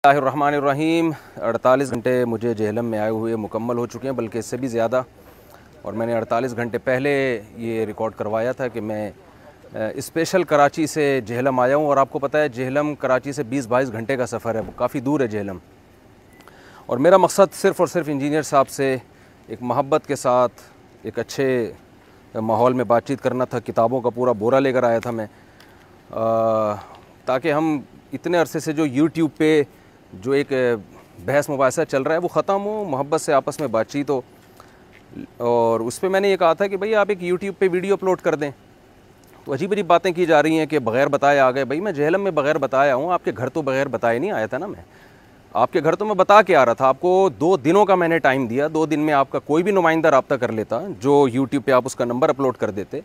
बिस्मिल्लाहिर्रहमानिर्रहीम। 48 घंटे मुझे जेहलम में आए हुए मुकम्मल हो चुके हैं, बल्कि इससे भी ज़्यादा। और मैंने 48 घंटे पहले ये रिकॉर्ड करवाया था कि मैं स्पेशल कराची से जेहलम आया हूँ। और आपको पता है जेहलम कराची से 20-22 घंटे का सफ़र है, काफ़ी दूर है जेहलम। और मेरा मकसद सिर्फ़ और सिर्फ इंजीनियर साहब से एक मोहब्बत के साथ एक अच्छे माहौल में बातचीत करना था। किताबों का पूरा बोरा लेकर आया था मैं, ताकि हम इतने अरसे से जो यूट्यूब पे जो एक बहस मुबाहिसा चल रहा है वो ख़त्म हो, मोहब्बत से आपस में बातचीत हो। और उस पर मैंने ये कहा था कि भाई आप एक यूट्यूब पे वीडियो अपलोड कर दें। तो अजीब अजीब बातें की जा रही हैं कि बग़ैर बताए आ गए। भाई मैं जेहलम में बग़ैर बताया हूँ, आपके घर तो बग़ैर बताए नहीं आया था ना। मैं आपके घर तो मैं बता के आ रहा था। आपको 2 दिनों का मैंने टाइम दिया, 2 दिन में आपका कोई भी नुमाइंदा रब्ता कर लेता, जो यूट्यूब पर आप उसका नंबर अपलोड कर देते,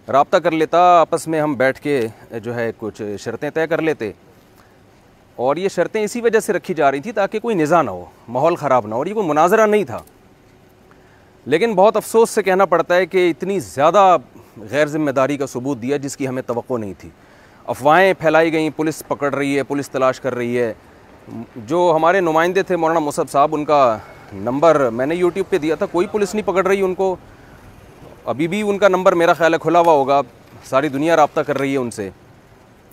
रब्ता कर लेता, आपस में हम बैठ के जो है कुछ शर्तें तय कर लेते। और ये शर्तें इसी वजह से रखी जा रही थी ताकि कोई निज़ा ना हो, माहौल ख़राब ना हो। और ये कोई मुनाजरा नहीं था। लेकिन बहुत अफसोस से कहना पड़ता है कि इतनी ज़्यादा गैर ज़िम्मेदारी का सबूत दिया जिसकी हमें तवक्को नहीं थी। अफवाहें फैलाई गई, पुलिस पकड़ रही है, पुलिस तलाश कर रही है। जो हमारे नुमाइंदे थे मौलाना मुसब साहब, उनका नंबर मैंने यूट्यूब पे दिया था, कोई पुलिस नहीं पकड़ रही उनको। अभी भी उनका नंबर मेरा ख्याल है खुला हुआ होगा, सारी दुनिया रब्ता कर रही है उनसे।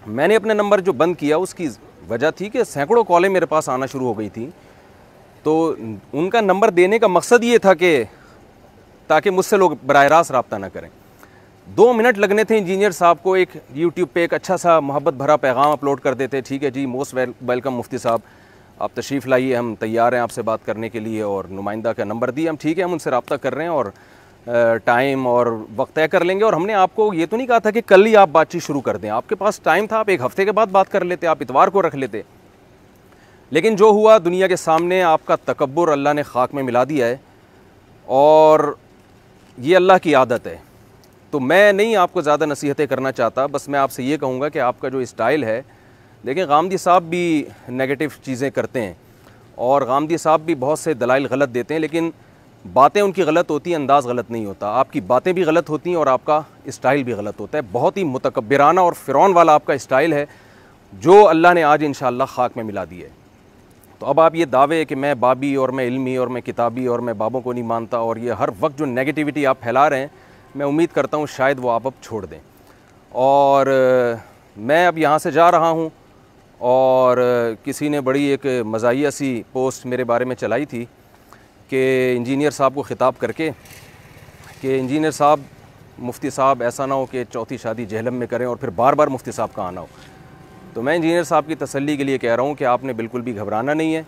मैंने अपने नंबर जो बंद किया उसकी वजह थी कि सैकड़ों कॉलें मेरे पास आना शुरू हो गई थी। तो उनका नंबर देने का मकसद ये था कि ताकि मुझसे लोग बराह रास्त रब्ता ना करें। 2 मिनट लगने थे इंजीनियर साहब को एक यूट्यूब पे एक अच्छा सा मोहब्बत भरा पैगाम अपलोड कर देते। ठीक है जी, मोस्ट वेलकम मुफ्ती साहब, आप तशरीफ़ लाइए, हम तैयार हैं आपसे बात करने के लिए। और नुमाइंदा का नंबर दिए, हम ठीक है, हम उनसे रब्ता कर रहे हैं और टाइम और वक्त तय कर लेंगे। और हमने आपको ये तो नहीं कहा था कि कल ही आप बातचीत शुरू कर दें, आपके पास टाइम था, आप 1 हफ़्ते के बाद बात कर लेते, आप इतवार को रख लेते। लेकिन जो हुआ दुनिया के सामने, आपका तकब्बुर अल्लाह ने खाक में मिला दिया है। और ये अल्लाह की आदत है। तो मैं नहीं आपको ज़्यादा नसीहतें करना चाहता, बस मैं आपसे ये कहूँगा कि आपका जो स्टाइल है, देखिए गामदी साहब भी नेगेटिव चीज़ें करते हैं और गामदी साहब भी बहुत से दलाइल गलत देते हैं, लेकिन बातें उनकी गलत होती हैं, अंदाज़ गलत नहीं होता। आपकी बातें भी गलत होती हैं और आपका स्टाइल भी गलत होता है। बहुत ही मुतकब्बिराना और फ़िरौन वाला आपका स्टाइल है, जो अल्लाह ने आज इंशाअल्लाह खाक में मिला दी है। तो अब आप ये दावे कि मैं बाबी और मैं इल्मी और मैं किताबी और मैं बाबों को नहीं मानता, और ये हर वक्त जो नेगेटिविटी आप फैला रहे हैं, मैं उम्मीद करता हूँ शायद वो आप अब छोड़ दें। और मैं अब यहाँ से जा रहा हूँ। और किसी ने बड़ी एक मज़ाहिया सी पोस्ट मेरे बारे में चलाई थी कि इंजीनियर साहब को ख़िताब करके कि इंजीनियर साहब, मुफ्ती साहब ऐसा ना हो कि चौथी शादी जेहलम में करें और फिर बार बार मुफ्ती साहब का आना हो। तो मैं इंजीनियर साहब की तसल्ली के लिए कह रहा हूँ कि आपने बिल्कुल भी घबराना नहीं है।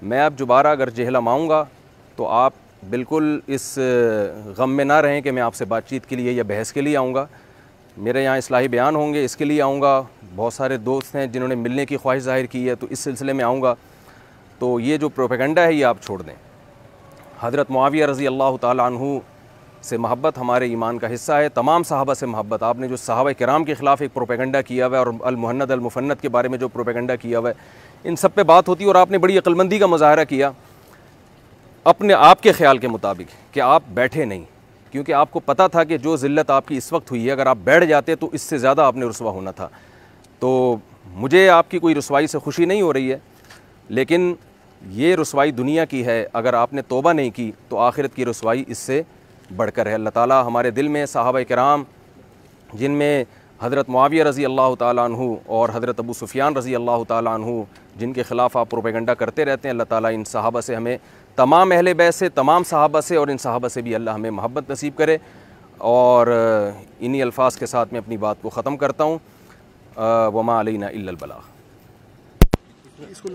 मैं अब दोबारा अगर जेहलम आऊँगा तो आप बिल्कुल इस गम में ना रहें कि मैं आपसे बातचीत के लिए या बहस के लिए आऊँगा। मेरे यहाँ इस्लाही बयान होंगे, इसके लिए आऊँगा। बहुत सारे दोस्त हैं जिन्होंने मिलने की ख्वाहिश ज़ाहिर की है, तो इस सिलसिले में आऊँगा। तो ये जो प्रोपेगेंडा है ये आप छोड़ दें। हज़रत मुआविया रज़ी अल्लाह ताला अन्हु से मोहब्बत हमारे ईमान का हिस्सा है, तमाम सहाबा से मोहब्बत। आपने जो सहाबा किराम के ख़िलाफ़ एक प्रोपेगेंडा किया हुआ है और अल मुहन्नद अल मुफन्नद के बारे में जो प्रोपेगेंडा किया हुआ है, इन सब पे बात होती है। और आपने बड़ी अक्लमंदी का मुज़ाहरा किया अपने आपके ख़्याल के मुताबिक कि आप बैठे नहीं, क्योंकि आपको पता था कि जो ज़िल्लत आपकी इस वक्त हुई है, अगर आप बैठ जाते तो इससे ज़्यादा आपने रुसवा होना था। तो मुझे आपकी कोई रुसवाई से खुशी नहीं हो रही है, लेकिन ये रुसवाई दुनिया की है। अगर आपने तौबा नहीं की तो आखिरत की रुसवाई इससे बढ़कर है। अल्लाह ताला हमारे दिल में सहाबा किराम, जिनमें हज़रत मुआविया रज़ी अल्लाह ताला अन्हु और हज़रत अबू सुफ़ियान रज़ी अल्लाह ताला अन्हु, जिनके ख़िलाफ़ आप प्रोपेगेंडा करते रहते हैं, अल्लाह ताला इन सहाबा से, हमें तमाम अहले बैत से, तमाम सहाबा से और इन सहाबा से भी अल्लाह हमें मोहब्बत नसीब करे। और इन्हीं अल्फाज के साथ मैं अपनी बात को ख़त्म करता हूँ। वमा अलैना इल्लल बलाग। इसको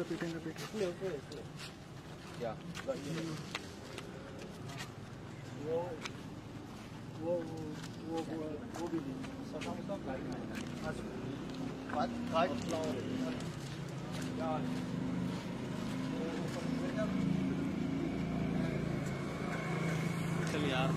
चल यार।